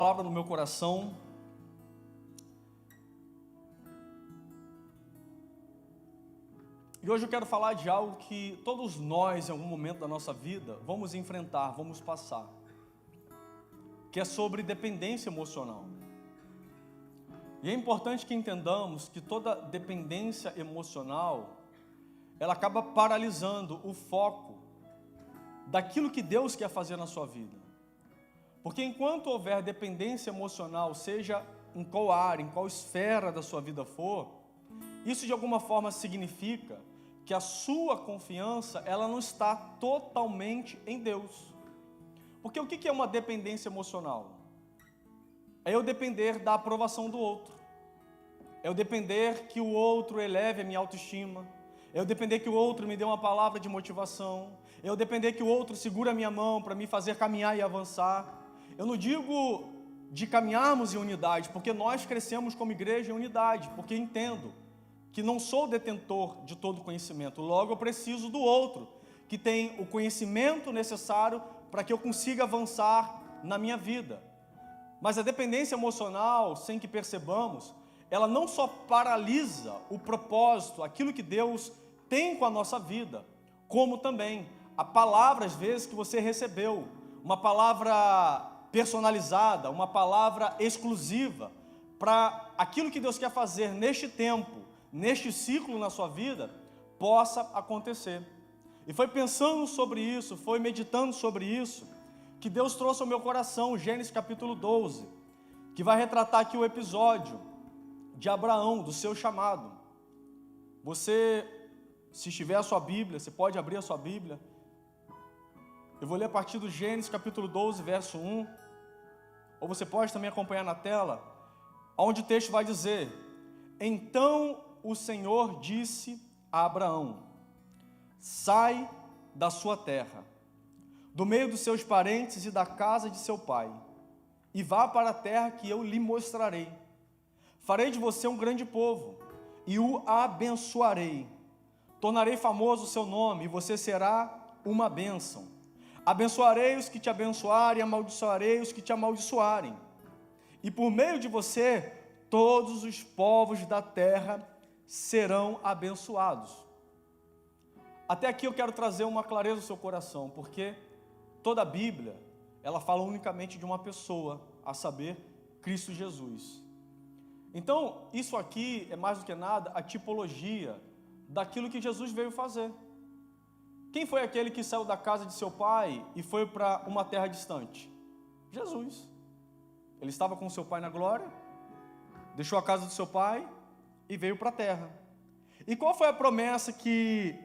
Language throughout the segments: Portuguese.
Palavra no meu coração. E hoje eu quero falar de algo que todos nós, em algum momento da nossa vida, vamos enfrentar, vamos passar, que é sobre dependência emocional. E é importante que entendamos que toda dependência emocional, ela acaba paralisando o foco daquilo que Deus quer fazer na sua vida. Porque enquanto houver dependência emocional, seja em qual área, em qual esfera da sua vida for, isso de alguma forma significa que a sua confiança, ela não está totalmente em Deus. Porque o que é uma dependência emocional? É eu depender da aprovação do outro. É eu depender que o outro eleve a minha autoestima. É eu depender que o outro me dê uma palavra de motivação. É eu depender que o outro segure a minha mão para me fazer caminhar e avançar. Eu não digo de caminharmos em unidade, porque nós crescemos como igreja em unidade, porque entendo que não sou detentor de todo conhecimento, logo eu preciso do outro, que tem o conhecimento necessário para que eu consiga avançar na minha vida. Mas a dependência emocional, sem que percebamos, ela não só paralisa o propósito, aquilo que Deus tem com a nossa vida, como também a palavra, às vezes, que você recebeu, uma palavra personalizada, uma palavra exclusiva, para aquilo que Deus quer fazer neste tempo, neste ciclo na sua vida, possa acontecer. E foi pensando sobre isso, foi meditando sobre isso, que Deus trouxe ao meu coração Gênesis capítulo 12, que vai retratar aqui o episódio de Abraão, do seu chamado. Você, se estiver a sua Bíblia, você pode abrir a sua Bíblia. Eu vou ler a partir do Gênesis capítulo 12, verso 1, ou você pode também acompanhar na tela, onde o texto vai dizer: Então o Senhor disse a Abraão: sai da sua terra, do meio dos seus parentes e da casa de seu pai, e vá para a terra que eu lhe mostrarei. Farei de você um grande povo, e o abençoarei. Tornarei famoso o seu nome, e você será uma bênção. Abençoarei os que te abençoarem, e amaldiçoarei os que te amaldiçoarem. E por meio de você, todos os povos da terra serão abençoados. Até aqui eu quero trazer uma clareza ao seu coração, porque toda a Bíblia, ela fala unicamente de uma pessoa, a saber, Cristo Jesus. Então, isso aqui é mais do que nada a tipologia daquilo que Jesus veio fazer. Quem foi aquele que saiu da casa de seu pai e foi para uma terra distante? Jesus. Ele estava com seu pai na glória, deixou a casa do seu pai e veio para a terra. E qual foi a promessa que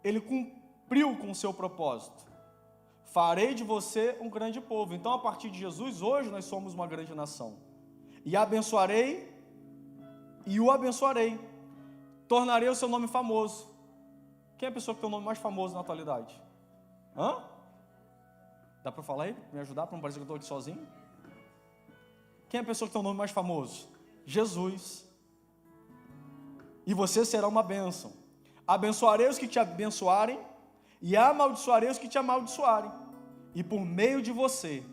ele cumpriu com o seu propósito? Farei de você um grande povo. Então, a partir de Jesus, hoje nós somos uma grande nação. E abençoarei e o abençoarei. Tornarei o seu nome famoso. Quem é a pessoa que tem o nome mais famoso na atualidade? Hã? Dá para falar aí? Me ajudar para não parecer que eu estou aqui sozinho? Quem é a pessoa que tem o nome mais famoso? Jesus. E você será uma bênção. Abençoarei os que te abençoarem e amaldiçoarei os que te amaldiçoarem. E por meio de você,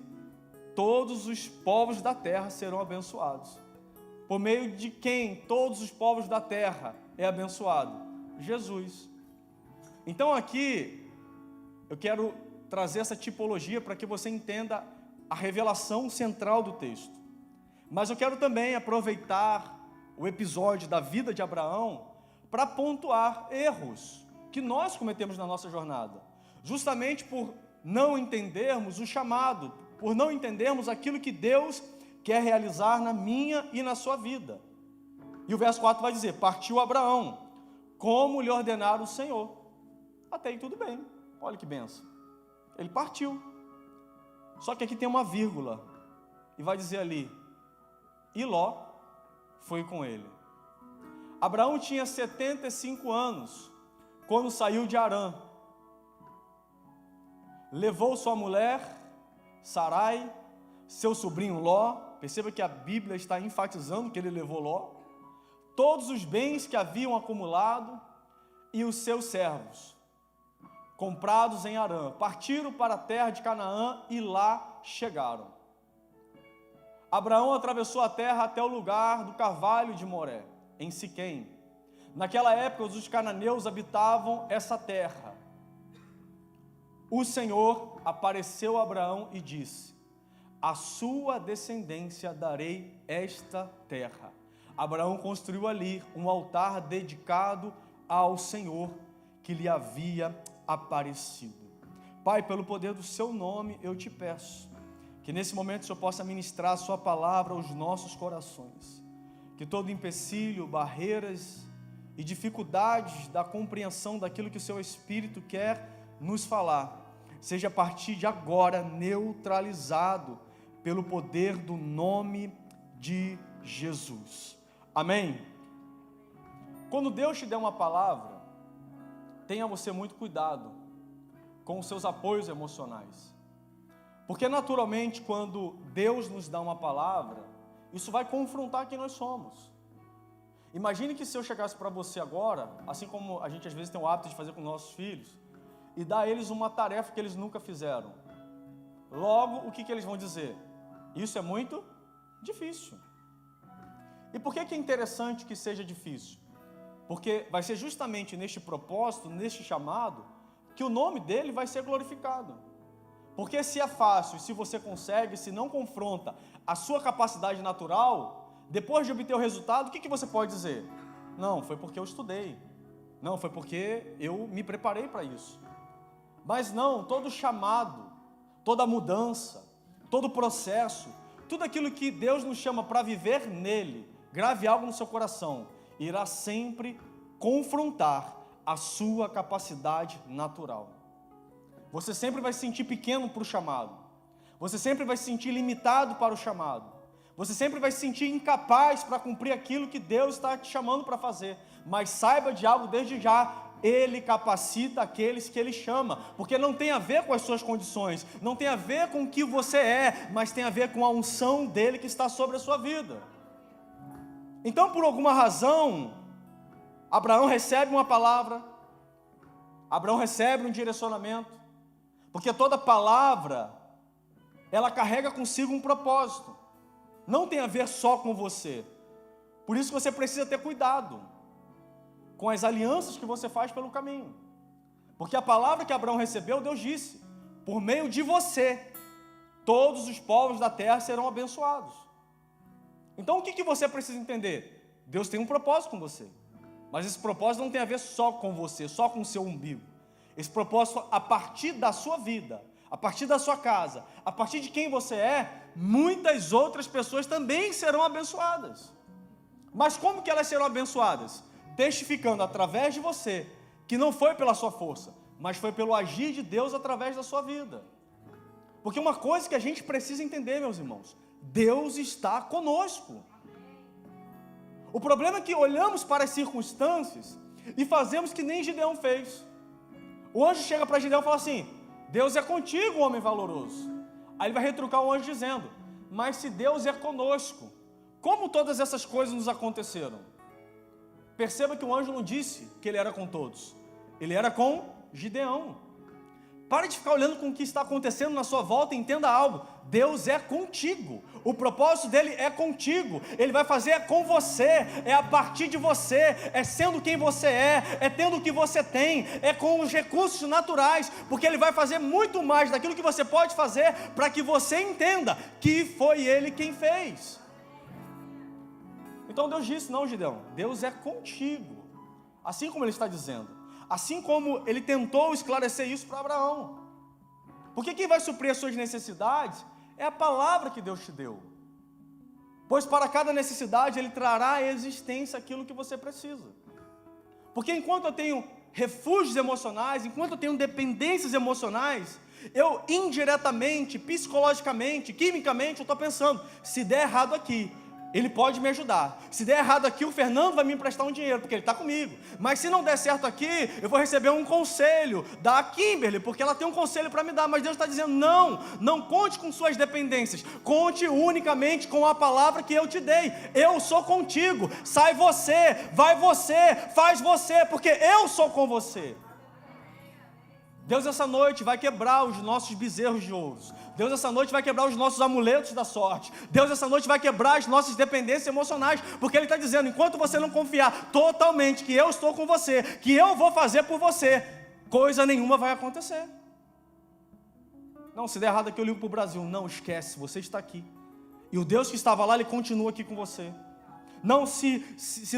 todos os povos da terra serão abençoados. Por meio de quem todos os povos da terra é abençoado? Jesus. Então aqui, eu quero trazer essa tipologia para que você entenda a revelação central do texto. Mas eu quero também aproveitar o episódio da vida de Abraão para pontuar erros que nós cometemos na nossa jornada, justamente por não entendermos o chamado, por não entendermos aquilo que Deus quer realizar na minha e na sua vida. E o verso 4 vai dizer: partiu Abraão, como lhe ordenara o Senhor. Até aí tudo bem, olha que benção. Ele partiu. Só que aqui tem uma vírgula, e vai dizer ali: e Ló foi com ele. Abraão tinha 75 anos, quando saiu de Harã. Levou sua mulher, Sarai, seu sobrinho Ló. Perceba que a Bíblia está enfatizando que ele levou Ló. Todos os bens que haviam acumulado e os seus servos, comprados em Harã, partiram para a terra de Canaã e lá chegaram. Abraão atravessou a terra até o lugar do carvalho de Moré, em Siquém. Naquela época, os cananeus habitavam essa terra. O Senhor apareceu a Abraão e disse: a sua descendência darei esta terra. Abraão construiu ali um altar dedicado ao Senhor que lhe havia aparecido. Pai, pelo poder do seu nome, eu te peço que nesse momento o Senhor possa ministrar a sua palavra aos nossos corações. Que todo empecilho, barreiras e dificuldades da compreensão daquilo que o seu Espírito quer nos falar, seja a partir de agora neutralizado pelo poder do nome de Jesus. Amém? Quando Deus te der uma palavra, tenha você muito cuidado com os seus apoios emocionais. Porque naturalmente, quando Deus nos dá uma palavra, isso vai confrontar quem nós somos. Imagine que se eu chegasse para você agora, assim como a gente às vezes tem o hábito de fazer com nossos filhos, e dar a eles uma tarefa que eles nunca fizeram. Logo, o que eles vão dizer? Isso é muito difícil. E por que é interessante que seja difícil? Porque vai ser justamente neste propósito, neste chamado, que o nome dele vai ser glorificado. Porque se é fácil, se você consegue, se não confronta a sua capacidade natural, depois de obter o resultado, o que você pode dizer? Não, foi porque eu estudei. Não, foi porque eu me preparei para isso. Mas não, todo chamado, toda mudança, todo processo, tudo aquilo que Deus nos chama para viver nele, grave algo no seu coração, irá sempre confrontar a sua capacidade natural. Você sempre vai se sentir pequeno para o chamado. Você sempre vai se sentir limitado para o chamado. Você sempre vai se sentir incapaz para cumprir aquilo que Deus está te chamando para fazer. Mas saiba de algo desde já, Ele capacita aqueles que Ele chama, porque não tem a ver com as suas condições, não tem a ver com o que você é, mas tem a ver com a unção dEle que está sobre a sua vida. Então, por alguma razão, Abraão recebe uma palavra, Abraão recebe um direcionamento, porque toda palavra, ela carrega consigo um propósito, não tem a ver só com você. Por isso você precisa ter cuidado com as alianças que você faz pelo caminho, porque a palavra que Abraão recebeu, Deus disse: por meio de você, todos os povos da terra serão abençoados. Então o que você precisa entender? Deus tem um propósito com você, mas esse propósito não tem a ver só com você, só com o seu umbigo. Esse propósito, a partir da sua vida, a partir da sua casa, a partir de quem você é, muitas outras pessoas também serão abençoadas. Mas como que elas serão abençoadas? Testificando através de você, que não foi pela sua força, mas foi pelo agir de Deus através da sua vida. Porque uma coisa que a gente precisa entender, meus irmãos, Deus está conosco. O problema é que olhamos para as circunstâncias e fazemos que nem Gideão fez. O anjo chega para Gideão e fala assim: Deus é contigo, homem valoroso. Aí ele vai retrucar o anjo dizendo: mas se Deus é conosco, como todas essas coisas nos aconteceram? Perceba que o anjo não disse que ele era com todos, ele era com Gideão. Pare de ficar olhando com o que está acontecendo na sua volta e entenda algo: Deus é contigo, o propósito dele é contigo, ele vai fazer com você, é a partir de você, é sendo quem você é tendo o que você tem, é com os recursos naturais, porque ele vai fazer muito mais daquilo que você pode fazer, para que você entenda que foi ele quem fez. Então Deus disse: não, Gideão, Deus é contigo, assim como ele está dizendo, assim como ele tentou esclarecer isso para Abraão. Porque quem vai suprir as suas necessidades é a palavra que Deus te deu. Pois para cada necessidade Ele trará à existência aquilo que você precisa. Porque enquanto eu tenho refúgios emocionais, enquanto eu tenho dependências emocionais, eu indiretamente, psicologicamente, quimicamente, eu estou pensando: se der errado aqui, Ele pode me ajudar. Se der errado aqui, o Fernando vai me emprestar um dinheiro, porque ele está comigo. Mas se não der certo aqui, eu vou receber um conselho da Kimberly, porque ela tem um conselho para me dar. Mas Deus está dizendo: não conte com suas dependências. Conte unicamente com a palavra que eu te dei. Eu sou contigo. Sai você, vai você, faz você, porque eu sou com você. Deus essa noite vai quebrar os nossos bezerros de ouro. Deus essa noite vai quebrar os nossos amuletos da sorte. Deus essa noite vai quebrar as nossas dependências emocionais, porque Ele está dizendo, enquanto você não confiar totalmente que eu estou com você, que eu vou fazer por você, coisa nenhuma vai acontecer. Não, se der errado aqui eu ligo para o Brasil. Não, esquece, você está aqui. E o Deus que estava lá, Ele continua aqui com você. Não, se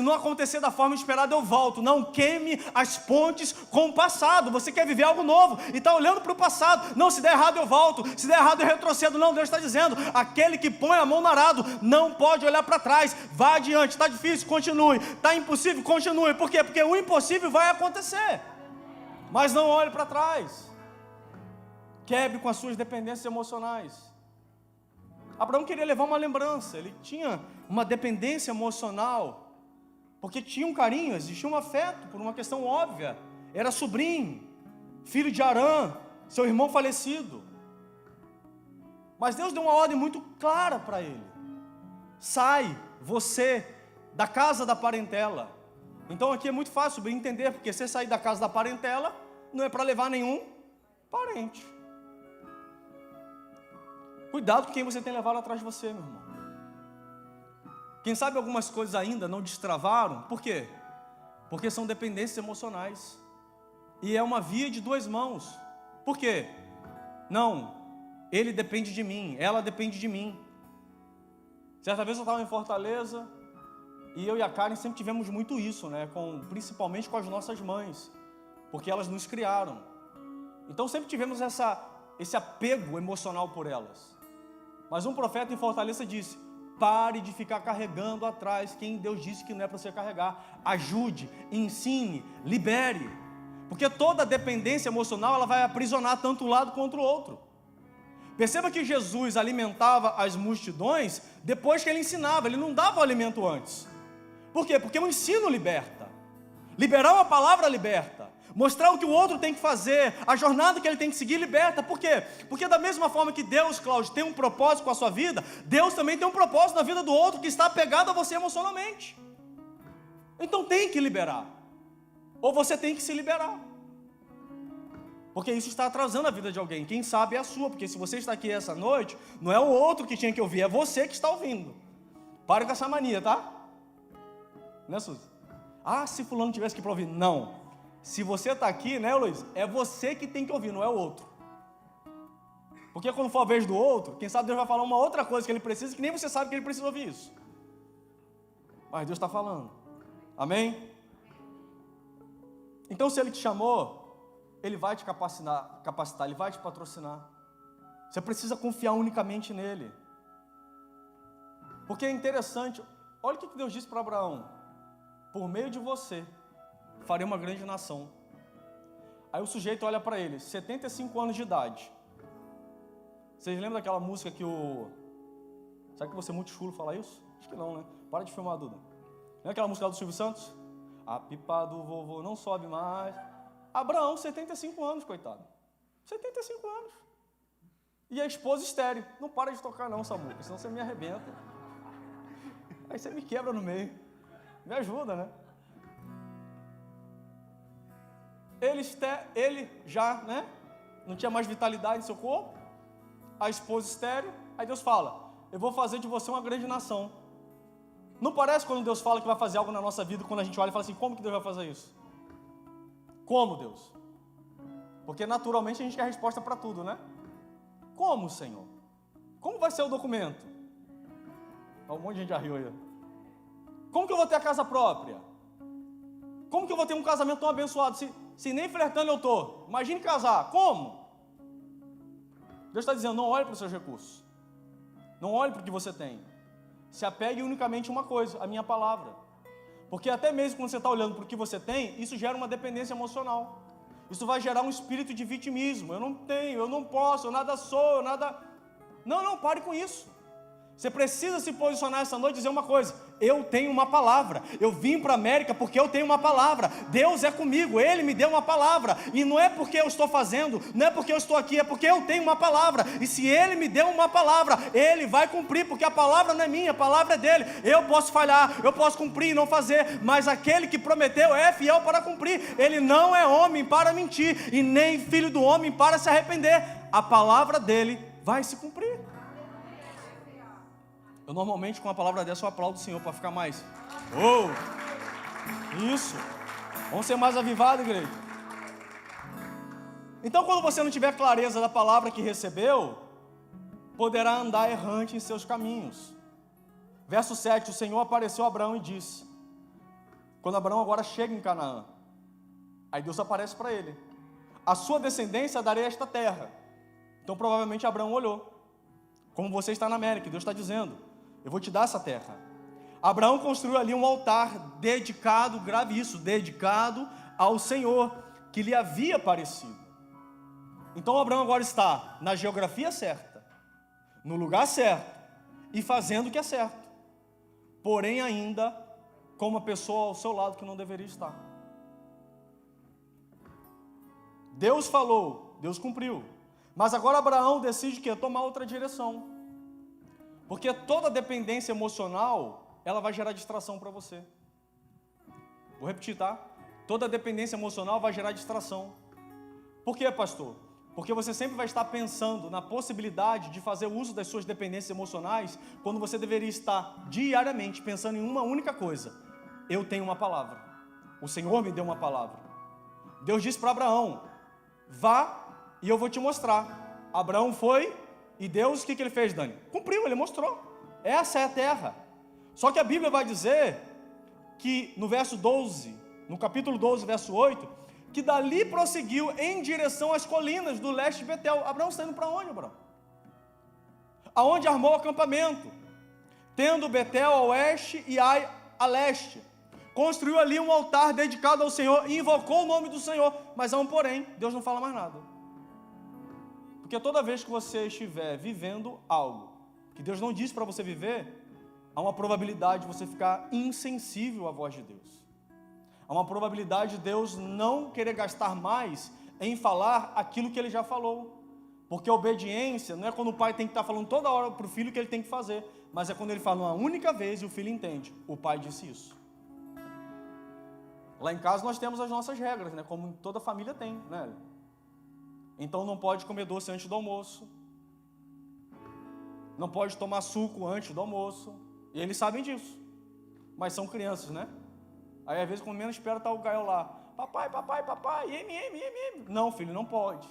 não acontecer da forma esperada, eu volto. Não queime as pontes com o passado. Você quer viver algo novo e está olhando para o passado. Não, se der errado, eu volto. Se der errado, eu retrocedo. Não, Deus está dizendo, aquele que põe a mão no arado não pode olhar para trás. Vá adiante, está difícil, continue. Está impossível, continue. Por quê? Porque o impossível vai acontecer. Mas não olhe para trás. Quebre com as suas dependências emocionais. Abraão queria levar uma lembrança, ele tinha uma dependência emocional, porque tinha um carinho, existia um afeto, por uma questão óbvia, era sobrinho, filho de Arã, seu irmão falecido. Mas Deus deu uma ordem muito clara para ele: sai, você, da casa da parentela. Então aqui é muito fácil entender, porque você sair da casa da parentela, não é para levar nenhum parente. Cuidado com quem você tem levado atrás de você, meu irmão. Quem sabe algumas coisas ainda não destravaram. Por quê? Porque são dependências emocionais. E é uma via de duas mãos. Por quê? Não, ele depende de mim, ela depende de mim. Certa vez eu estava em Fortaleza, e eu e a Karen sempre tivemos muito isso, né? Principalmente com as nossas mães, porque elas nos criaram. Então sempre tivemos esse apego emocional por elas. Mas um profeta em Fortaleza disse: pare de ficar carregando atrás quem Deus disse que não é para você carregar. Ajude, ensine, libere. Porque toda dependência emocional, ela vai aprisionar tanto um lado quanto o outro. Perceba que Jesus alimentava as multidões depois que ele ensinava, ele não dava o alimento antes. Por quê? Porque o ensino liberta. Liberar uma palavra liberta. Mostrar o que o outro tem que fazer, a jornada que ele tem que seguir, liberta. Por quê? Porque da mesma forma que Deus, Cláudio, tem um propósito com a sua vida, Deus também tem um propósito na vida do outro que está apegado a você emocionalmente. Então tem que liberar. Ou você tem que se liberar. Porque isso está atrasando a vida de alguém. Quem sabe é a sua, porque se você está aqui essa noite, não é o outro que tinha que ouvir, é você que está ouvindo. Pare com essa mania, tá? Né, Suzy? Ah, se fulano tivesse que ouvir. Não. Se você está aqui, né, Luiz? É você que tem que ouvir, não é o outro. Porque quando for a vez do outro, quem sabe Deus vai falar uma outra coisa que ele precisa, que nem você sabe que ele precisa ouvir isso. Mas Deus está falando. Amém? Então, se Ele te chamou, Ele vai te capacitar, Ele vai te patrocinar. Você precisa confiar unicamente nele. Porque é interessante, olha o que Deus disse para Abraão: por meio de você, farei uma grande nação. Aí o sujeito olha para ele, 75 anos de idade. Vocês lembram daquela música que o... Sabe que você é muito chulo falar isso? Acho que não, né? Para de filmar, Duda. Lembra aquela música do Silvio Santos? A pipa do vovô não sobe mais. Abraão, 75 anos, coitado. 75 anos. E a esposa estéril. Não para de tocar não, Samuca, senão você me arrebenta. Aí você me quebra no meio. Me ajuda, né? Ele já, né? Não tinha mais vitalidade em seu corpo. A esposa estéril. Aí Deus fala: eu vou fazer de você uma grande nação. Não parece quando Deus fala que vai fazer algo na nossa vida, quando a gente olha e fala assim: como que Deus vai fazer isso? Como, Deus? Porque naturalmente a gente quer a resposta para tudo, né? Como, Senhor? Como vai ser o documento? Um monte de gente já riu aí. Como que eu vou ter a casa própria? Como que eu vou ter um casamento tão abençoado? Se nem flertando eu estou. Imagine casar. Como? Deus está dizendo: não olhe para os seus recursos. Não olhe para o que você tem. Se apegue unicamente a uma coisa, a minha palavra. Porque até mesmo quando você está olhando para o que você tem, isso gera uma dependência emocional. Isso vai gerar um espírito de vitimismo. Eu não tenho, eu não posso, eu nada sou, eu nada... Não, pare com isso. Você precisa se posicionar essa noite e dizer uma coisa: eu tenho uma palavra, eu vim para a América porque eu tenho uma palavra, Deus é comigo, Ele me deu uma palavra, e não é porque eu estou fazendo, não é porque eu estou aqui, é porque eu tenho uma palavra, e se Ele me deu uma palavra, Ele vai cumprir, porque a palavra não é minha, a palavra é dEle. Eu posso falhar, eu posso cumprir e não fazer, mas aquele que prometeu é fiel para cumprir. Ele não é homem para mentir, e nem filho do homem para se arrepender. A palavra dEle vai se cumprir. Eu normalmente com uma palavra dessa eu aplaudo o Senhor para ficar mais. Isso. Vamos ser mais avivados, igreja. Então, quando você não tiver clareza da palavra que recebeu, poderá andar errante em seus caminhos. Verso 7, o Senhor apareceu a Abraão e disse, quando Abraão agora chega em Canaã, aí Deus aparece para ele: a sua descendência darei esta terra. Então provavelmente Abraão olhou, como você está na América, Deus está dizendo: eu vou te dar essa terra. Abraão construiu ali um altar dedicado, grave isso, dedicado ao Senhor, que lhe havia aparecido. Então Abraão agora está na geografia certa, no lugar certo, e fazendo o que é certo, porém ainda com uma pessoa ao seu lado que não deveria estar. Deus falou, Deus cumpriu, mas agora Abraão decide que tomar outra direção. Porque toda dependência emocional, ela vai gerar distração para você. Vou repetir, tá? Toda dependência emocional vai gerar distração. Por quê, pastor? Porque você sempre vai estar pensando na possibilidade de fazer uso das suas dependências emocionais, quando você deveria estar diariamente pensando em uma única coisa: eu tenho uma palavra, o Senhor me deu uma palavra. Deus disse para Abraão: vá e eu vou te mostrar. Abraão foi. E Deus, o que ele fez, Dani? Cumpriu, ele mostrou. Essa é a terra. Só que a Bíblia vai dizer que no verso 12, no capítulo 12, verso 8, que dali prosseguiu em direção às colinas do leste de Betel. Abraão está indo para onde, Abraão? Aonde armou o acampamento, tendo Betel a oeste e Ai a leste. Construiu ali um altar dedicado ao Senhor e invocou o nome do Senhor. Mas há um porém, Deus não fala mais nada. Porque toda vez que você estiver vivendo algo que Deus não disse para você viver, há uma probabilidade de você ficar insensível à voz de Deus. Há uma probabilidade de Deus não querer gastar mais em falar aquilo que Ele já falou. Porque a obediência não é quando o pai tem que estar falando toda hora para o filho o que ele tem que fazer, mas é quando ele fala uma única vez e o filho entende: o pai disse isso. Lá em casa nós temos as nossas regras, né? Como toda família tem, né? Então não pode comer doce antes do almoço, não pode tomar suco antes do almoço, e eles sabem disso, mas são crianças, né? Aí às vezes quando menos espera está o Gael lá: papai, papai, papai, M. Não, filho, não pode,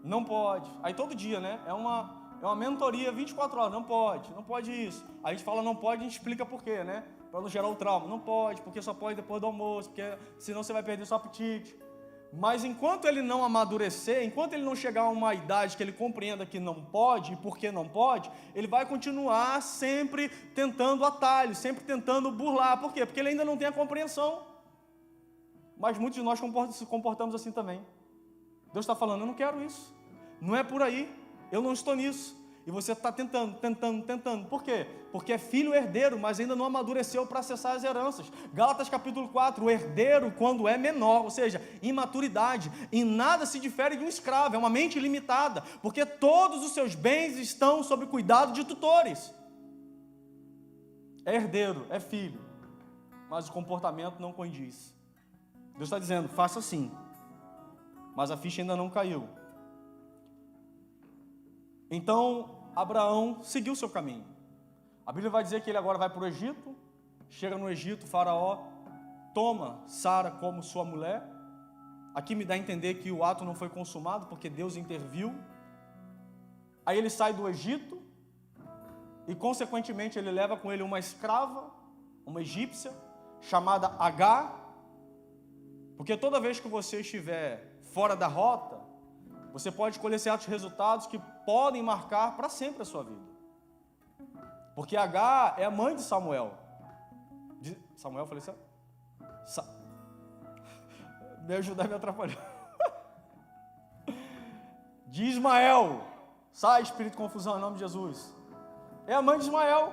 não pode. Aí todo dia, né? É uma mentoria 24 horas, não pode isso. Aí a gente fala não pode, a gente explica por quê, né? Para não gerar o trauma. Não pode, porque só pode depois do almoço, porque senão você vai perder seu apetite. Mas enquanto ele não amadurecer, enquanto ele não chegar a uma idade que ele compreenda que não pode e por que não pode, ele vai continuar sempre tentando atalhos, sempre tentando burlar. Por quê? Porque ele ainda não tem a compreensão. Mas muitos de nós se comportamos assim também. Deus está falando: eu não quero isso, não é por aí, eu não estou nisso. E você está tentando. Por quê? Porque é filho herdeiro, mas ainda não amadureceu para acessar as heranças. Gálatas capítulo 4, o herdeiro quando é menor, ou seja, imaturidade, em nada se difere de um escravo, é uma mente limitada, porque todos os seus bens estão sob cuidado de tutores. É herdeiro, é filho, mas o comportamento não condiz. Deus está dizendo: faça assim, mas a ficha ainda não caiu. Então Abraão seguiu seu caminho. A Bíblia vai dizer que ele agora vai para o Egito. Chega no Egito, Faraó toma Sara como sua mulher. Aqui me dá a entender que o ato não foi consumado, porque Deus interviu. Aí ele sai do Egito e consequentemente ele leva com ele uma escrava, uma egípcia, chamada Agar. Porque toda vez que você estiver fora da rota, você pode colher certos resultados que podem marcar para sempre a sua vida. Porque Agar é a mãe de Samuel. Samuel, falei certo? Me ajudar a me atrapalhar. De Ismael. Sai, espírito de confusão, em nome de Jesus. É a mãe de Ismael,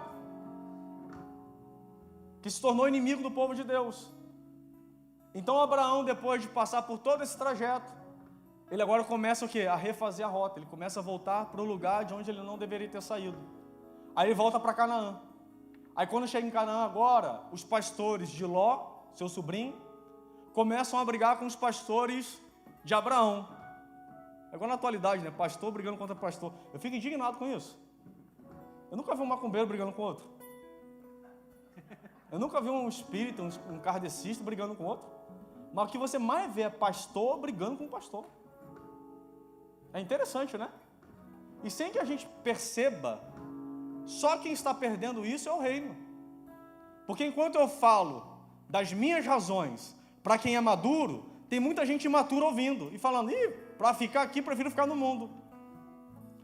que se tornou inimigo do povo de Deus. Então Abraão, depois de passar por todo esse trajeto, ele agora começa o quê? A refazer a rota. Ele começa a voltar para o lugar de onde ele não deveria ter saído. Aí ele volta para Canaã. Aí quando chega em Canaã agora, os pastores de Ló, seu sobrinho, começam a brigar com os pastores de Abraão. É igual na atualidade, né? Pastor brigando contra pastor. Eu fico indignado com isso. Eu nunca vi um macumbeiro brigando com outro. Eu nunca vi um espírita, um kardecista brigando com outro. Mas o que você mais vê é pastor brigando com pastor. É interessante, né? E sem que a gente perceba, só quem está perdendo isso é o reino. Porque enquanto eu falo das minhas razões para quem é maduro, tem muita gente imatura ouvindo e falando, para ficar aqui, prefiro ficar no mundo.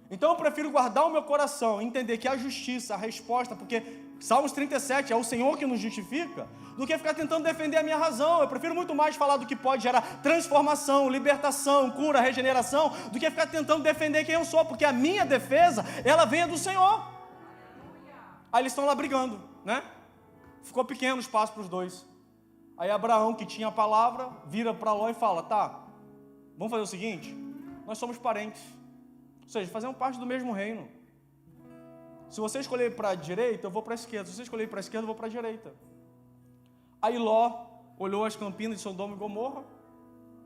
Então eu prefiro guardar o meu coração, entender que a justiça, a resposta, porque Salmos 37 é o Senhor que nos justifica, do que ficar tentando defender a minha razão. Eu prefiro muito mais falar do que pode gerar transformação, libertação, cura, regeneração, do que ficar tentando defender quem eu sou, porque a minha defesa, ela vem do Senhor. Aí eles estão lá brigando, né? Ficou pequeno o espaço para os dois. Aí Abraão, que tinha a palavra, vira para Ló e fala, tá, vamos fazer o seguinte, nós somos parentes, ou seja, fazemos parte do mesmo reino. Se você escolher para a direita, eu vou para a esquerda. Se você escolher para a esquerda, eu vou para a direita. Aí Ló olhou as campinas de Sodoma e Gomorra,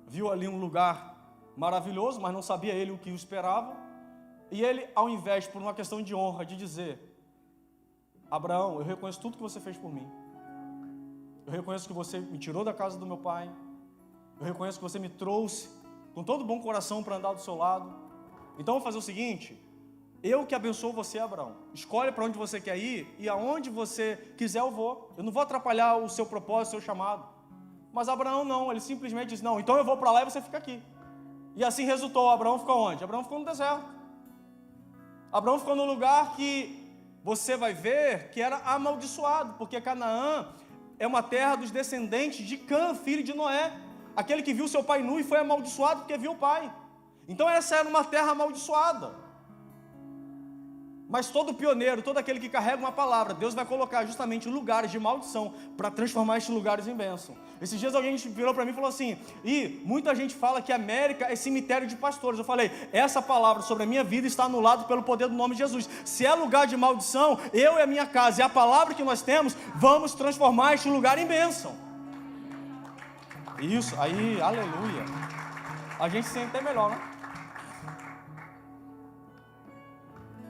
viu ali um lugar maravilhoso, mas não sabia ele o que o esperava. E ele, ao invés, por uma questão de honra, de dizer, Abraão, eu reconheço tudo que você fez por mim. Eu reconheço que você me tirou da casa do meu pai. Eu reconheço que você me trouxe com todo bom coração para andar do seu lado. Então, vou fazer o seguinte, eu que abençoo você, Abraão. Escolhe para onde você quer ir e aonde você quiser eu vou. Eu não vou atrapalhar o seu propósito, o seu chamado. Mas Abraão não, ele simplesmente disse, não, então eu vou para lá e você fica aqui. E assim resultou, Abraão ficou onde? Abraão ficou no deserto. Abraão ficou no lugar que você vai ver que era amaldiçoado, porque Canaã é uma terra dos descendentes de Cã, filho de Noé. Aquele que viu seu pai nu e foi amaldiçoado porque viu o pai. Então essa era uma terra amaldiçoada. Mas todo pioneiro, todo aquele que carrega uma palavra, Deus vai colocar justamente lugares de maldição para transformar esses lugares em bênção. Esses dias alguém virou para mim e falou assim, muita gente fala que a América é cemitério de pastores. Eu falei, essa palavra sobre a minha vida está anulada pelo poder do nome de Jesus. Se é lugar de maldição, eu e a minha casa, e a palavra que nós temos, vamos transformar este lugar em bênção. Isso, aí, aleluia. A gente se sente até melhor, né?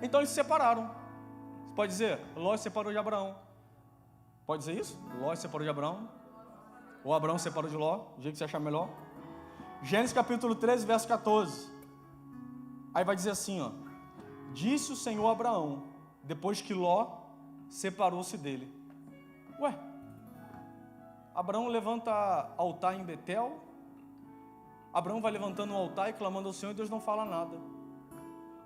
Então eles se separaram. Você pode dizer, Ló se separou de Abraão. Pode dizer isso? Ló se separou de Abraão. Ou Abraão se separou de Ló, do jeito que você achar melhor. Gênesis capítulo 13, verso 14. Aí vai dizer assim, ó. Disse o Senhor a Abraão, depois que Ló separou-se dele. Ué, Abraão levanta altar em Betel. Abraão vai levantando um altar e clamando ao Senhor e Deus não fala nada.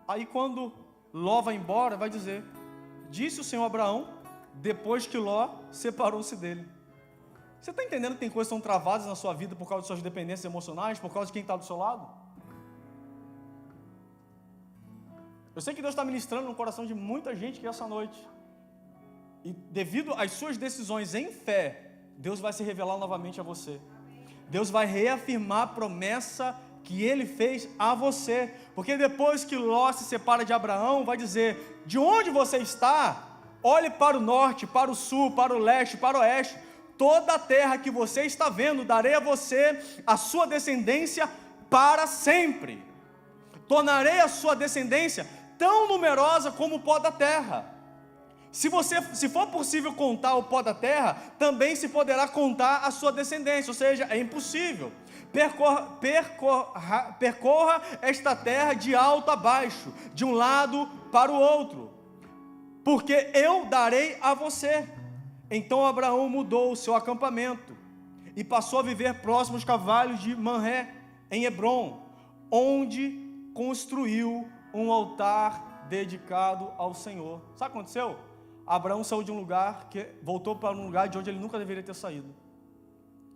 Aí quando Ló vai embora, vai dizer, disse o Senhor a Abraão, depois que Ló separou-se dele. Você está entendendo que tem coisas que estão travadas na sua vida por causa de suas dependências emocionais, por causa de quem está do seu lado? Eu sei que Deus está ministrando no coração de muita gente que essa noite. E devido às suas decisões em fé, Deus vai se revelar novamente a você. Deus vai reafirmar a promessa que Ele fez a você. Porque depois que Ló se separa de Abraão, vai dizer, de onde você está, olhe para o norte, para o sul, para o leste, para o oeste. Toda a terra que você está vendo, darei a você, a sua descendência, para sempre. Tornarei a sua descendência tão numerosa como o pó da terra. Se for possível contar o pó da terra, também se poderá contar a sua descendência, ou seja, é impossível. Percorra esta terra de alto a baixo, de um lado para o outro, porque eu darei a você. Então Abraão mudou o seu acampamento e passou a viver próximo aos cavalos de Manré, em Hebrom, onde construiu um altar dedicado ao Senhor. Sabe o que aconteceu? Abraão saiu de um lugar, voltou para um lugar de onde ele nunca deveria ter saído.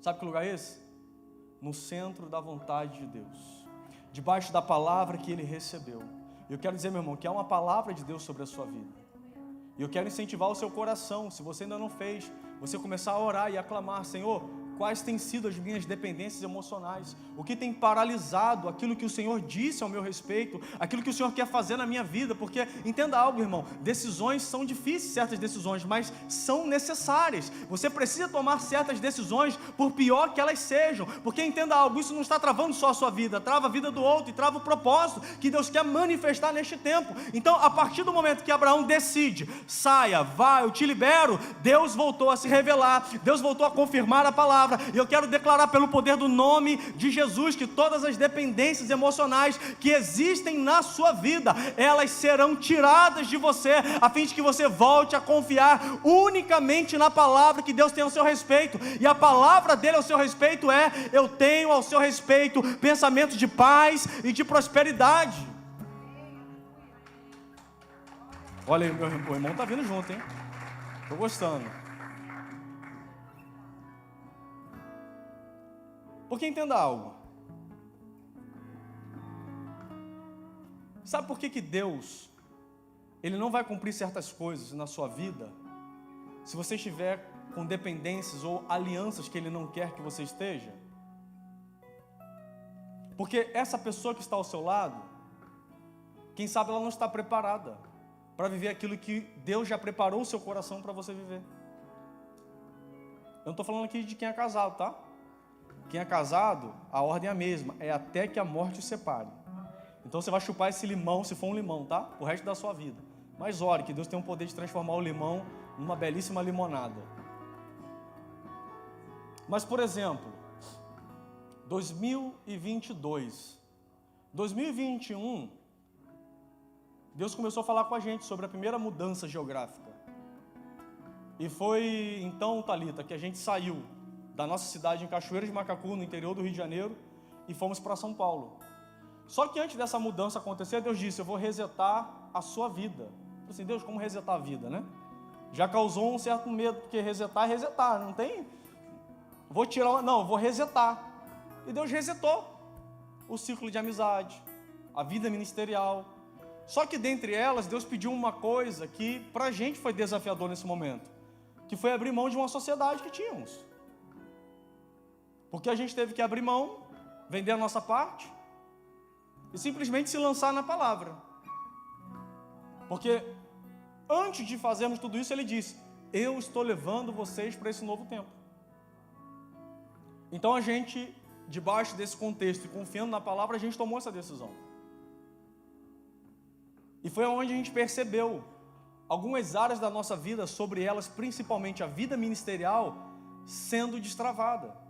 Sabe que lugar é esse? No centro da vontade de Deus, debaixo da palavra que ele recebeu. Eu quero dizer, meu irmão, que há uma palavra de Deus sobre a sua vida. E eu quero incentivar o seu coração, se você ainda não fez, você começar a orar e a clamar: Senhor, quais têm sido as minhas dependências emocionais? O que tem paralisado aquilo que o Senhor disse ao meu respeito, aquilo que o Senhor quer fazer na minha vida? Porque, entenda algo, irmão, decisões são difíceis, certas decisões, mas são necessárias. Você precisa tomar certas decisões, por pior que elas sejam, porque, entenda algo, isso não está travando só a sua vida, trava a vida do outro e trava o propósito que Deus quer manifestar neste tempo. Então, a partir do momento que Abraão decide: saia, vai, eu te libero, Deus voltou a se revelar, Deus voltou a confirmar a palavra. E eu quero declarar pelo poder do nome de Jesus que todas as dependências emocionais que existem na sua vida, elas serão tiradas de você, a fim de que você volte a confiar unicamente na palavra que Deus tem ao seu respeito. E a palavra dele ao seu respeito é: eu tenho ao seu respeito pensamentos de paz e de prosperidade. Olha aí, meu irmão está vindo junto, hein? Estou gostando. Porque, entenda algo, sabe por que Deus, Ele não vai cumprir certas coisas na sua vida, se você estiver com dependências ou alianças que Ele não quer que você esteja? Porque essa pessoa que está ao seu lado, quem sabe ela não está preparada para viver aquilo que Deus já preparou o seu coração para você viver. Eu não estou falando aqui de quem é casado, tá? Quem é casado, a ordem é a mesma, é até que a morte os separe. Então você vai chupar esse limão, se for um limão, tá? O resto da sua vida. Mas ore, que Deus tem o poder de transformar o limão numa belíssima limonada. Mas, por exemplo, 2022, 2021, Deus começou a falar com a gente sobre a primeira mudança geográfica. E foi então, Thalita, que a gente saiu da nossa cidade em Cachoeira de Macacu, no interior do Rio de Janeiro, e fomos para São Paulo. Só que antes dessa mudança acontecer, Deus disse: eu vou resetar a sua vida. Eu falei assim: Deus, como resetar a vida, né? Já causou um certo medo, porque resetar é resetar, não tem? Vou tirar, não, vou resetar. E Deus resetou o ciclo de amizade, a vida ministerial. Só que dentre elas, Deus pediu uma coisa que para a gente foi desafiador nesse momento, que foi abrir mão de uma sociedade que tínhamos. Porque a gente teve que abrir mão, vender a nossa parte e simplesmente se lançar na palavra. Porque antes de fazermos tudo isso, Ele disse: eu estou levando vocês para esse novo tempo. Então a gente, debaixo desse contexto e confiando na palavra, a gente tomou essa decisão. E foi onde a gente percebeu algumas áreas da nossa vida, sobre elas principalmente a vida ministerial, sendo destravada.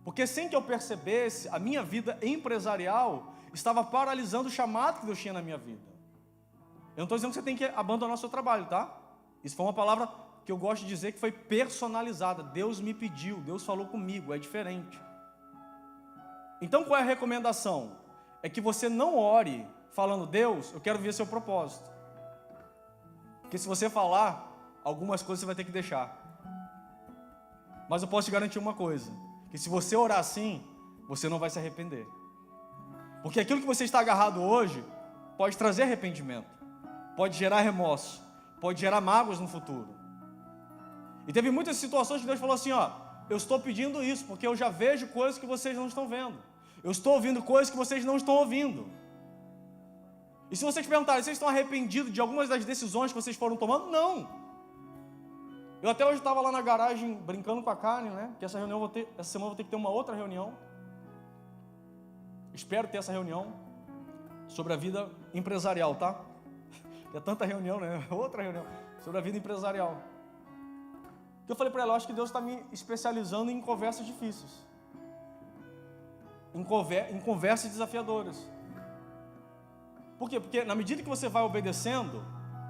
Porque sem que eu percebesse, a minha vida empresarial estava paralisando o chamado que Deus tinha na minha vida. Eu não estou dizendo que você tem que abandonar o seu trabalho, tá? Isso foi uma palavra que eu gosto de dizer que foi personalizada. Deus me pediu, Deus falou comigo, é diferente. Então qual é a recomendação? É que você não ore falando: Deus, eu quero ver seu propósito. Porque se você falar, algumas coisas você vai ter que deixar. Mas eu posso te garantir uma coisa: que se você orar assim, você não vai se arrepender. Porque aquilo que você está agarrado hoje pode trazer arrependimento, pode gerar remorso, pode gerar mágoas no futuro. E teve muitas situações que Deus falou assim: ó, eu estou pedindo isso porque eu já vejo coisas que vocês não estão vendo. Eu estou ouvindo coisas que vocês não estão ouvindo. E se vocês perguntarem, vocês estão arrependidos de algumas das decisões que vocês foram tomando? Não. Eu até hoje estava lá na garagem brincando com a Karen, né? Que essa semana eu vou ter que ter uma outra reunião. Espero ter essa reunião sobre a vida empresarial, tá? É tanta reunião, né? Outra reunião sobre a vida empresarial. Eu falei para ela: eu acho que Deus está me especializando em conversas difíceis, em conversas desafiadoras. Por quê? Porque na medida que você vai obedecendo,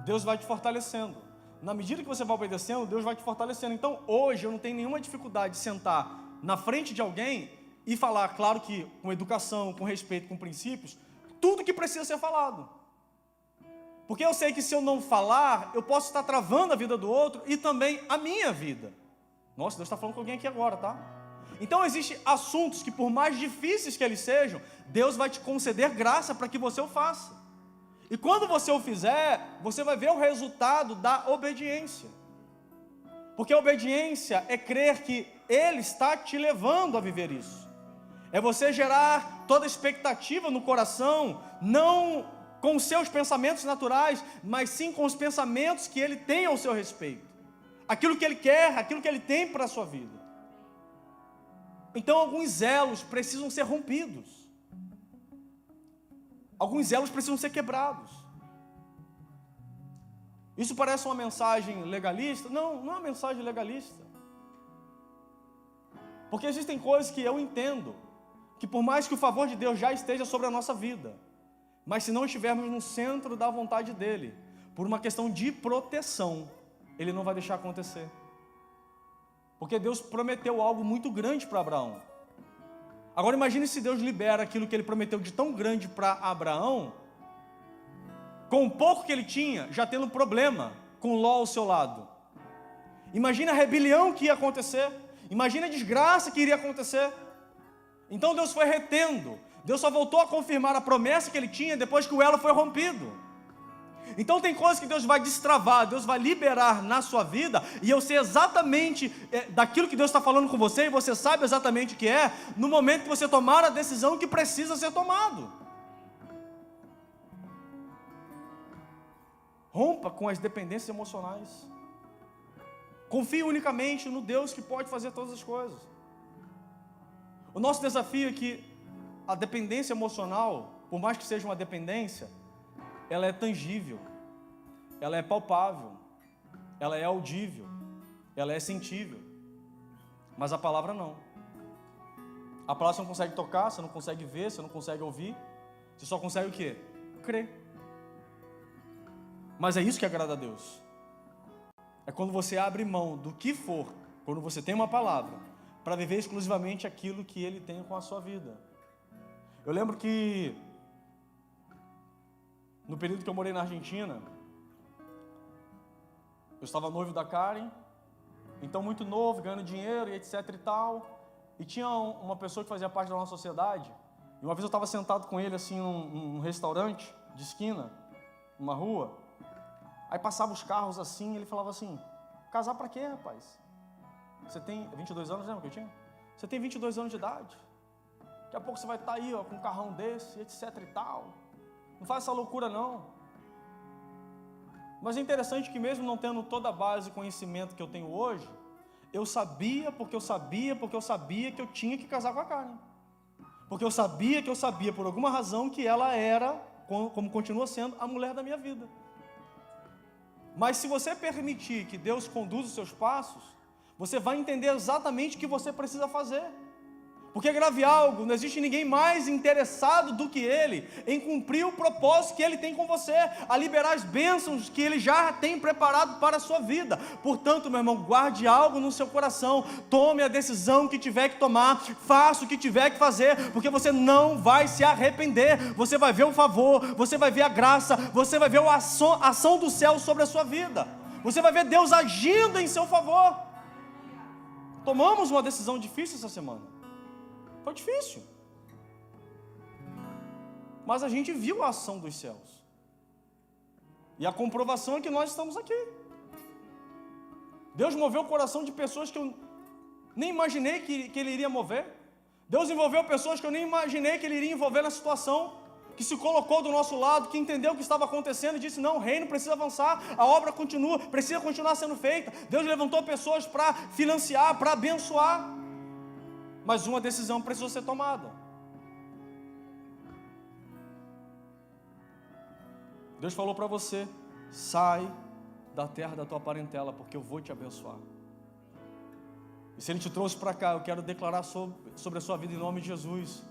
Deus vai te fortalecendo. Na medida que você vai obedecendo, Deus vai te fortalecendo. Então, hoje, eu não tenho nenhuma dificuldade de sentar na frente de alguém e falar, claro que com educação, com respeito, com princípios, tudo que precisa ser falado. Porque eu sei que se eu não falar, eu posso estar travando a vida do outro e também a minha vida. Nossa, Deus está falando com alguém aqui agora, tá? Então, existem assuntos que, por mais difíceis que eles sejam, Deus vai te conceder graça para que você o faça. E quando você o fizer, você vai ver o resultado da obediência. Porque a obediência é crer que Ele está te levando a viver isso. É você gerar toda a expectativa no coração, não com os seus pensamentos naturais, mas sim com os pensamentos que Ele tem ao seu respeito. Aquilo que Ele quer, aquilo que Ele tem para a sua vida. Então alguns elos precisam ser rompidos. Alguns elos precisam ser quebrados. Isso parece uma mensagem legalista? Não é uma mensagem legalista. Porque existem coisas que eu entendo, que por mais que o favor de Deus já esteja sobre a nossa vida, mas se não estivermos no centro da vontade dEle, por uma questão de proteção, Ele não vai deixar acontecer. Porque Deus prometeu algo muito grande para Abraão. Agora imagine se Deus libera aquilo que Ele prometeu de tão grande para Abraão, com o pouco que ele tinha, já tendo problema com Ló ao seu lado. Imagina a rebelião que ia acontecer, imagina a desgraça que iria acontecer. Então Deus foi retendo, Deus só voltou a confirmar a promessa que Ele tinha depois que o elo foi rompido. Então tem coisas que Deus vai destravar, Deus vai liberar na sua vida, e eu sei exatamente daquilo que Deus está falando com você, e você sabe exatamente o que é, no momento que você tomar a decisão que precisa ser tomado. Rompa com as dependências emocionais. Confie unicamente no Deus que pode fazer todas as coisas. O nosso desafio é que a dependência emocional, por mais que seja uma dependência, ela é tangível, ela é palpável, ela é audível, ela é sentível. Mas a palavra não. A palavra você não consegue tocar, você não consegue ver, você não consegue ouvir, você só consegue o quê? Crer. Mas é isso que agrada a Deus. É quando você abre mão do que for, quando você tem uma palavra, para viver exclusivamente aquilo que Ele tem com a sua vida. Eu lembro que, no período que eu morei na Argentina, eu estava noivo da Karen, então muito novo, ganhando dinheiro e etc e tal, e tinha uma pessoa que fazia parte da nossa sociedade, e uma vez eu estava sentado com ele assim num restaurante de esquina, numa rua. Aí passavam os carros assim, ele falava assim: casar pra quê, rapaz? Você tem 22 anos, lembra que eu tinha? Você tem 22 anos de idade. Daqui a pouco você vai estar aí, ó, com um carrão desse, etc e tal. Não faz essa loucura não. Mas é interessante que mesmo não tendo toda a base e conhecimento que eu tenho hoje, eu sabia que eu tinha que casar com a Karen. Porque eu sabia por alguma razão que ela era, como continua sendo, a mulher da minha vida. Mas se você permitir que Deus conduza os seus passos, você vai entender exatamente o que você precisa fazer. Porque grave algo, não existe ninguém mais interessado do que Ele em cumprir o propósito que Ele tem com você, a liberar as bênçãos que Ele já tem preparado para a sua vida. Portanto, meu irmão, guarde algo no seu coração, tome a decisão que tiver que tomar, faça o que tiver que fazer, porque você não vai se arrepender. Você vai ver o favor, você vai ver a graça, você vai ver a ação do céu sobre a sua vida, você vai ver Deus agindo em seu favor. Tomamos uma decisão difícil essa semana. Foi difícil, mas a gente viu a ação dos céus, e a comprovação é que nós estamos aqui. Deus moveu o coração de pessoas que eu nem imaginei que Ele iria mover. Deus envolveu pessoas que eu nem imaginei que Ele iria envolver na situação, que se colocou do nosso lado, que entendeu o que estava acontecendo e disse: não, o reino precisa avançar, a obra continua, precisa continuar sendo feita. Deus levantou pessoas para financiar, para abençoar. Mas uma decisão precisou ser tomada. Deus falou para você: sai da terra da tua parentela, porque eu vou te abençoar. E se Ele te trouxe para cá, eu quero declarar sobre a sua vida em nome de Jesus,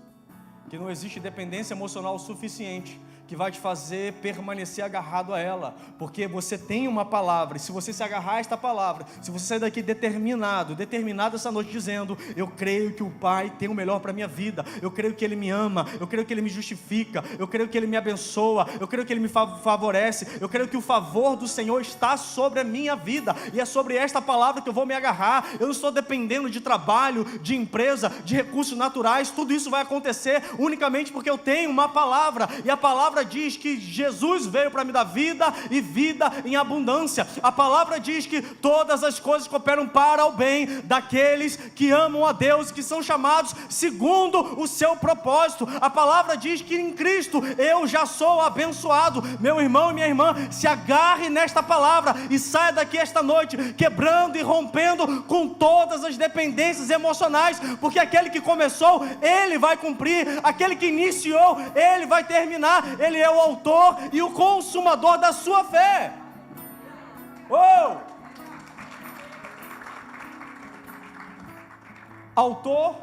que não existe dependência emocional suficiente que vai te fazer permanecer agarrado a ela, porque você tem uma palavra, e se você se agarrar a esta palavra, se você sair daqui determinado essa noite dizendo: eu creio que o Pai tem o melhor para a minha vida, eu creio que Ele me ama, eu creio que Ele me justifica, eu creio que Ele me abençoa, eu creio que Ele me favorece, eu creio que o favor do Senhor está sobre a minha vida, e é sobre esta palavra que eu vou me agarrar. Eu não estou dependendo de trabalho, de empresa, de recursos naturais. Tudo isso vai acontecer unicamente porque eu tenho uma palavra, e a palavra palavra diz que Jesus veio para me dar vida e vida em abundância. A palavra diz que todas as coisas cooperam para o bem daqueles que amam a Deus, que são chamados segundo o seu propósito. A palavra diz que em Cristo eu já sou abençoado. Meu irmão e minha irmã, se agarre nesta palavra e saia daqui esta noite quebrando e rompendo com todas as dependências emocionais, porque aquele que começou, Ele vai cumprir, aquele que iniciou, Ele vai terminar. Ele é o autor e o consumador da sua fé. Autor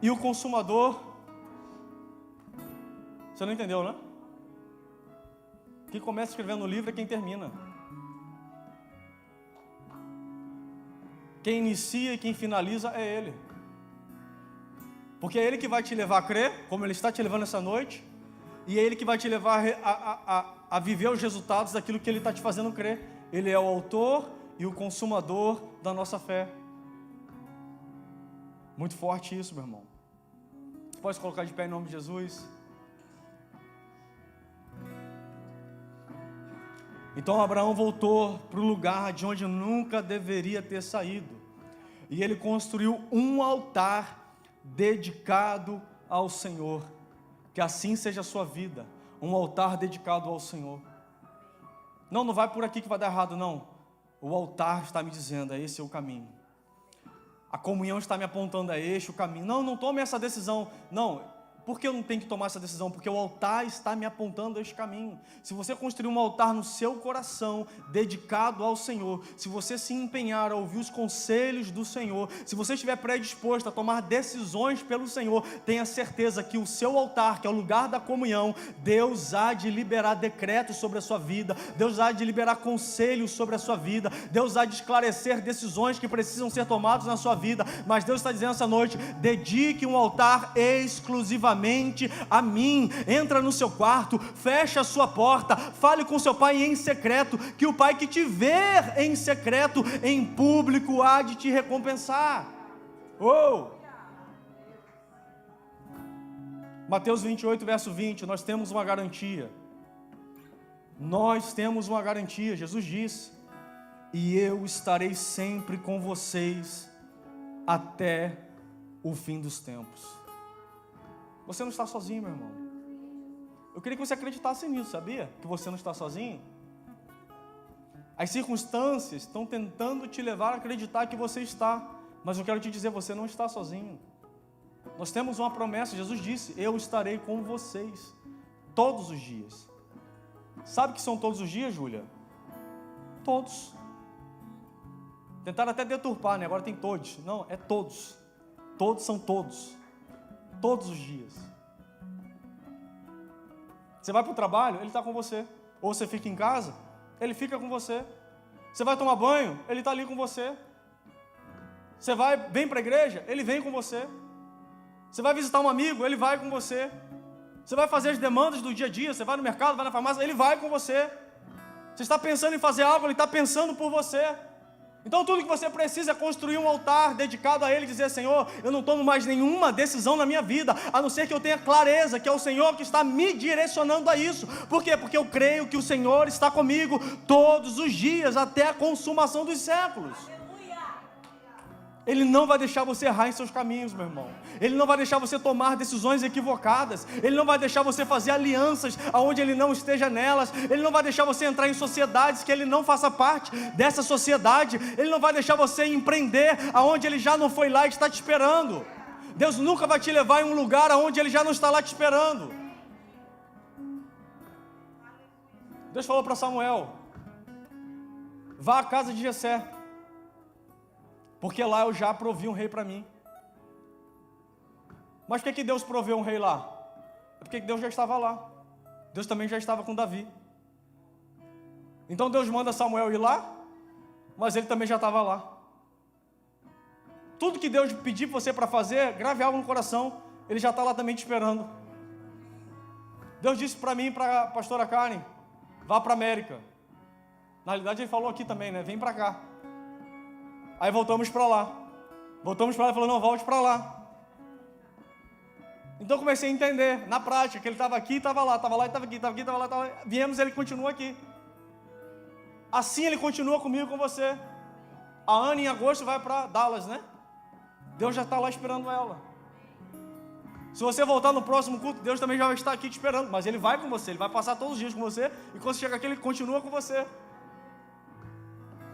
e o consumador. Você não entendeu, né? Quem começa escrevendo o livro é quem termina. Quem inicia e quem finaliza é Ele. Porque é Ele que vai te levar a crer, como Ele está te levando essa noite, e é Ele que vai te levar a viver os resultados daquilo que Ele está te fazendo crer. Ele é o autor e o consumador da nossa fé. Muito forte isso, meu irmão. Você pode se colocar de pé em nome de Jesus? Então Abraão voltou para o lugar de onde nunca deveria ter saído. E ele construiu um altar dedicado ao Senhor. Que assim seja a sua vida, um altar dedicado ao Senhor. Não vai por aqui que vai dar errado, não. O altar está me dizendo, esse é o caminho. A comunhão está me apontando, este o caminho. Não tome essa decisão. Não. Por que eu não tenho que tomar essa decisão? Porque o altar está me apontando a este caminho. Se você construir um altar no seu coração, dedicado ao Senhor, se você se empenhar a ouvir os conselhos do Senhor, se você estiver predisposto a tomar decisões pelo Senhor, tenha certeza que o seu altar, que é o lugar da comunhão, Deus há de liberar decretos sobre a sua vida, Deus há de liberar conselhos sobre a sua vida, Deus há de esclarecer decisões que precisam ser tomadas na sua vida. Mas Deus está dizendo essa noite, dedique um altar exclusivamente a mim. Entra no seu quarto, fecha a sua porta, fale com seu pai em secreto, que o pai que te ver em secreto, em público há de te recompensar. Mateus 28, verso 20, nós temos uma garantia. Nós temos uma garantia. Jesus disse, e eu estarei sempre com vocês até o fim dos tempos. Você não está sozinho, meu irmão. Eu queria que você acreditasse nisso, sabia? Que você não está sozinho. As circunstâncias estão tentando te levar a acreditar que você está. Mas eu quero te dizer, você não está sozinho. Nós temos uma promessa, Jesus disse, eu estarei com vocês todos os dias. Sabe o que são todos os dias, Júlia? Todos. Tentaram até deturpar, né? Agora tem todos. Não, é todos. Todos são todos. Todos os dias. Você vai para o trabalho, Ele está com você. Ou você fica em casa, Ele fica com você. Você vai tomar banho, Ele está ali com você. Você vem para a igreja, Ele vem com você. Você vai visitar um amigo, Ele vai com você. Você vai fazer as demandas do dia a dia, você vai no mercado, vai na farmácia, Ele vai com você. Você está pensando em fazer algo, Ele está pensando por você. Então tudo que você precisa é construir um altar dedicado a Ele e dizer, Senhor, eu não tomo mais nenhuma decisão na minha vida, a não ser que eu tenha clareza que é o Senhor que está me direcionando a isso. Por quê? Porque eu creio que o Senhor está comigo todos os dias, até a consumação dos séculos. Ele não vai deixar você errar em seus caminhos, meu irmão. Ele não vai deixar você tomar decisões equivocadas. Ele não vai deixar você fazer alianças aonde Ele não esteja nelas. Ele não vai deixar você entrar em sociedades que Ele não faça parte dessa sociedade. Ele não vai deixar você empreender aonde Ele já não foi lá e está te esperando. Deus nunca vai te levar em um lugar aonde Ele já não está lá te esperando. Deus falou para Samuel, vá à casa de Jessé, porque lá eu já provi um rei para mim. Mas por que Deus proveu um rei lá? É porque Deus já estava lá. Deus também já estava com Davi. Então Deus manda Samuel ir lá, mas ele também já estava lá. Tudo que Deus pedir você para fazer, grave algo no coração, Ele já está lá também te esperando. Deus disse para mim e para a pastora Karen, vá para a América. Na realidade Ele falou aqui também, né? Vem para cá. Aí voltamos para lá. Voltamos para lá e falou, não, volte para lá. Então eu comecei a entender, na prática, que ele estava aqui, estava lá, estava lá, estava aqui, estava aqui, estava lá, estava lá. Viemos, ele continua aqui. Assim ele continua comigo, com você. A Ana em agosto vai para Dallas, né? Deus já está lá esperando ela. Se você voltar no próximo culto, Deus também já vai estar aqui te esperando. Mas Ele vai com você, Ele vai passar todos os dias com você. E quando você chega aqui, Ele continua com você.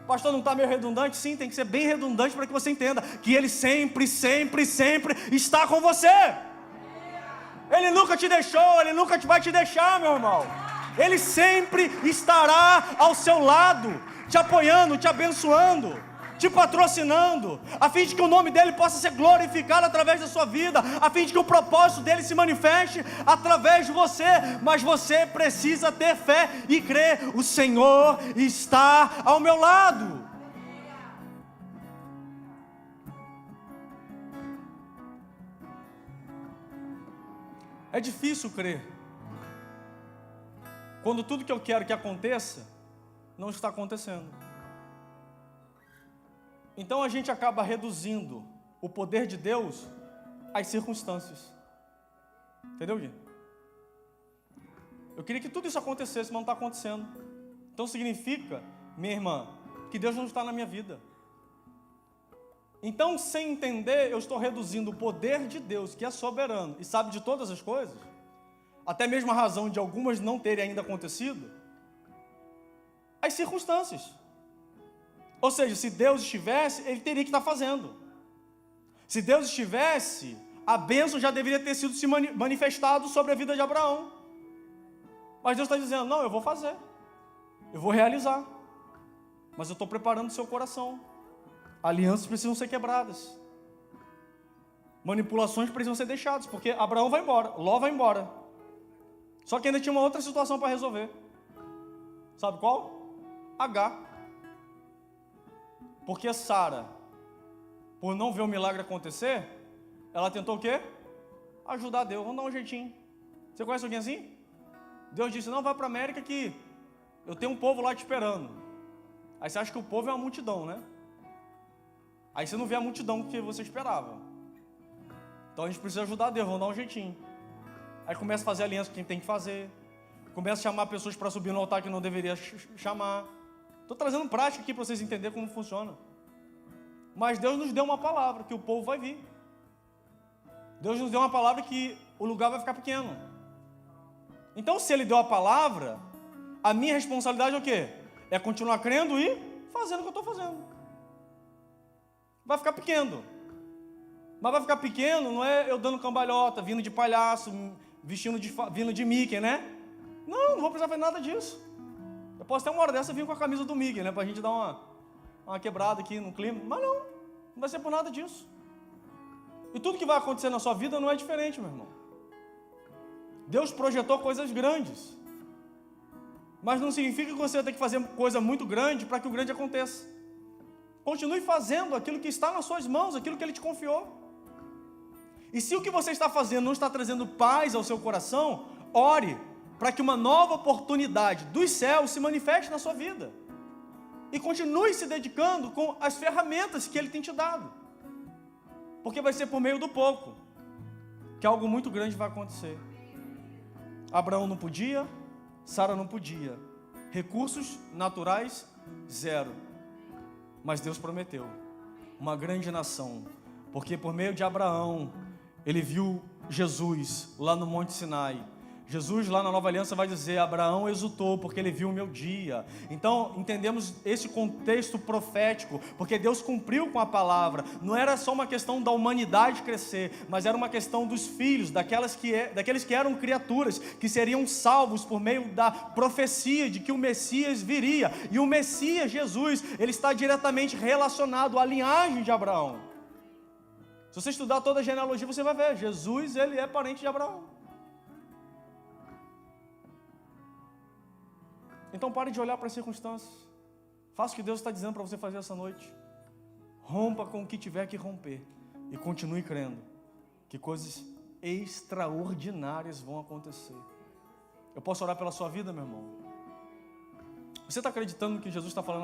Pastor, não está meio redundante? Sim, tem que ser bem redundante para que você entenda que Ele sempre, sempre, sempre está com você. Ele nunca te deixou, Ele nunca vai te deixar, meu irmão. Ele sempre estará ao seu lado, te apoiando, te abençoando, te patrocinando, a fim de que o nome dele possa ser glorificado através da sua vida, a fim de que o propósito dele se manifeste através de você. Mas você precisa ter fé e crer: o Senhor está ao meu lado. É difícil crer quando tudo que eu quero que aconteça não está acontecendo. Então a gente acaba reduzindo o poder de Deus às circunstâncias. Entendeu, Gui? Eu queria que tudo isso acontecesse, mas não está acontecendo. Então significa, minha irmã, que Deus não está na minha vida. Então, sem entender, eu estou reduzindo o poder de Deus, que é soberano e sabe de todas as coisas, até mesmo a razão de algumas não terem ainda acontecido, às circunstâncias. Ou seja, se Deus estivesse, Ele teria que estar fazendo. Se Deus estivesse, a bênção já deveria ter sido se manifestado sobre a vida de Abraão. Mas Deus está dizendo: não, eu vou fazer, eu vou realizar, mas eu estou preparando o seu coração. Alianças precisam ser quebradas, manipulações precisam ser deixadas, porque Abraão vai embora, Ló vai embora. Só que ainda tinha uma outra situação para resolver. Sabe qual? Agar. Porque Sara, por não ver o milagre acontecer, ela tentou o quê? Ajudar Deus. Vamos dar um jeitinho. Você conhece alguém assim? Deus disse: não, vai para a América que eu tenho um povo lá te esperando. Aí você acha que o povo é uma multidão, né? Aí você não vê a multidão que você esperava. Então a gente precisa ajudar Deus, vamos dar um jeitinho. Aí começa a fazer aliança com quem tem que fazer. Começa a chamar pessoas para subir no altar que não deveria chamar. Estou trazendo prática aqui para vocês entenderem como funciona. Mas Deus nos deu uma palavra, que o povo vai vir. Deus nos deu uma palavra que o lugar vai ficar pequeno. Então, se Ele deu a palavra, a minha responsabilidade é o quê? É continuar crendo e fazendo o que eu estou fazendo. Vai ficar pequeno. Mas vai ficar pequeno não é eu dando cambalhota, vindo de palhaço, vindo de Mickey, né? Não vou precisar fazer nada disso. Eu posso ter uma hora dessa vir com a camisa do Mickey, né? Pra gente dar uma quebrada aqui no clima. Mas não vai ser por nada disso. E tudo que vai acontecer na sua vida não é diferente, meu irmão. Deus projetou coisas grandes. Mas não significa que você vai ter que fazer coisa muito grande para que o grande aconteça. Continue fazendo aquilo que está nas suas mãos, aquilo que Ele te confiou. E se o que você está fazendo não está trazendo paz ao seu coração, ore para que uma nova oportunidade dos céus se manifeste na sua vida. E continue se dedicando com as ferramentas que Ele tem te dado. Porque vai ser por meio do pouco que algo muito grande vai acontecer. Abraão não podia, Sara não podia. Recursos naturais, zero. Mas Deus prometeu uma grande nação. Porque por meio de Abraão, ele viu Jesus lá no Monte Sinai. Jesus lá na Nova Aliança vai dizer: Abraão exultou porque ele viu o meu dia. Então entendemos esse contexto profético, porque Deus cumpriu com a palavra. Não era só uma questão da humanidade crescer, mas era uma questão dos filhos, daqueles que eram criaturas, que seriam salvos por meio da profecia de que o Messias viria. E o Messias, Jesus, ele está diretamente relacionado à linhagem de Abraão. Se você estudar toda a genealogia, você vai ver, Jesus, ele é parente de Abraão. Então pare de olhar para as circunstâncias. Faça o que Deus está dizendo para você fazer essa noite. Rompa com o que tiver que romper. E continue crendo que coisas extraordinárias vão acontecer. Eu posso orar pela sua vida, meu irmão? Você está acreditando no que Jesus está falando?